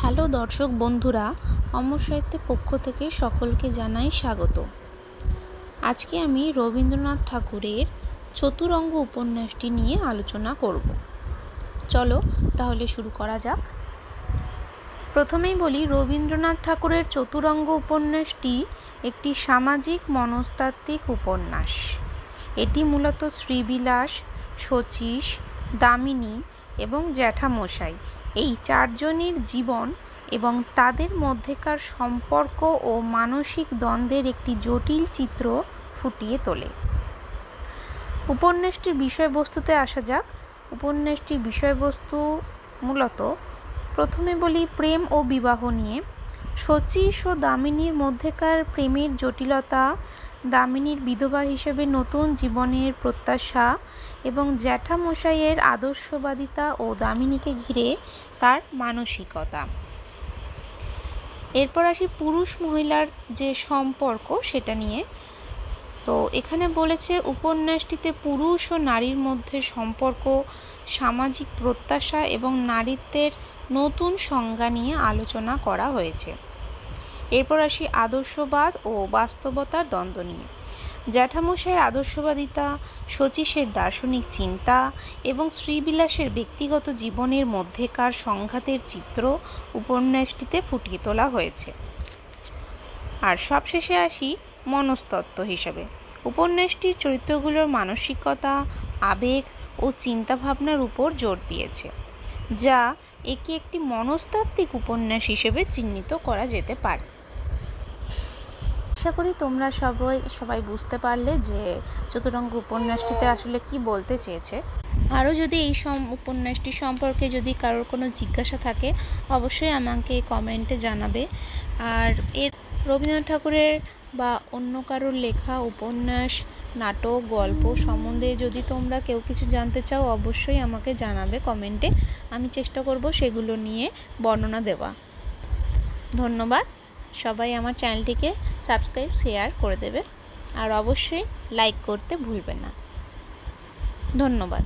Hello দর্শক বন্ধুরা, অমর সাহিত্যের পক্ষ থেকে সকলকে জানাই স্বাগত। আজকে আমি রবীন্দ্রনাথ ঠাকুরের চতুরঙ্গ উপন্যাসটি নিয়ে আলোচনা করব। চলো তাহলে শুরু করা যাক। প্রথমেই বলি, রবীন্দ্রনাথ ঠাকুরের চতুরঙ্গ উপন্যাসটি একটি সামাজিক মনস্তাত্ত্বিক উপন্যাস। এটি মূলত শ্রীবিলাস, শচীশ, দামিনী এবং জ্যাঠামশাই এই চারজনের জীবন এবং তাদের মধ্যেকার সম্পর্ক ও মানসিক দ্বন্দ্বের একটি জটিল চিত্র ফুটিয়ে তোলে। উপন্যাসটির বিষয়বস্তুতে আসা যাক। উপন্যাসটির বিষয়বস্তু মূলত, প্রথমে বলি, প্রেম ও বিবাহ নিয়ে। শচীশ ও দামিনীর মধ্যেকার প্রেমের জটিলতা, দামিনীর বিধবা হিসেবে নতুন জীবনের প্রত্যাশা এবং জ্যাঠামশাইয়ের আদর্শবাদিতা ও দামিনীকে ঘিরে তার মানসিকতা। এরপর আসি পুরুষ মহিলার যে সম্পর্ক সেটা নিয়ে। তো এখানে বলেছে, উপন্যাসটিতে পুরুষ ও নারীর মধ্যে সম্পর্ক, সামাজিক প্রত্যাশা এবং নারীত্বের নতুন সংজ্ঞা নিয়ে আলোচনা করা হয়েছে। এরপর আসি আদর্শবাদ ও বাস্তবতার দ্বন্দ্ব নিয়ে। জ্যাঠামশাইয়ের আদর্শবাদিতা, শচীশের দার্শনিক চিন্তা এবং শ্রীবিলাসের ব্যক্তিগত জীবনের মধ্যেকার সংঘাতের চিত্র উপন্যাসটিতে ফুটিয়ে তোলা হয়েছে। আর সবশেষে আসি মনস্তত্ত্ব হিসাবে। উপন্যাসটির চরিত্রগুলোর মানসিকতা, আবেগ ও চিন্তাভাবনার উপর জোর দিয়েছে, যা একে একটি মনস্তাত্ত্বিক উপন্যাস হিসেবে চিহ্নিত করা যেতে পারে। আশা করি তোমরা সবাই বুঝতে পারলে যে চতুরঙ্গ উপন্যাসটিতে আসলে কি বলতে চেয়েছে। আরও যদি এই উপন্যাসটি সম্পর্কে যদি কারোর কোনো জিজ্ঞাসা থাকে, অবশ্যই আমাকে কমেন্টে জানাবে। আর এর রবীন্দ্রনাথ ঠাকুরের বা অন্য কারোর লেখা উপন্যাস, নাটক, গল্প সম্বন্ধে যদি তোমরা কেউ কিছু জানতে চাও, অবশ্যই আমাকে জানাবে কমেন্টে। আমি চেষ্টা করব সেগুলো নিয়ে বর্ণনা দেওয়া। ধন্যবাদ। সবাই আমার চ্যানেলটিকে সাবস্ক্রাইব, শেয়ার করে দেবে আর অবশ্যই লাইক করতে ভুলবে না। ধন্যবাদ।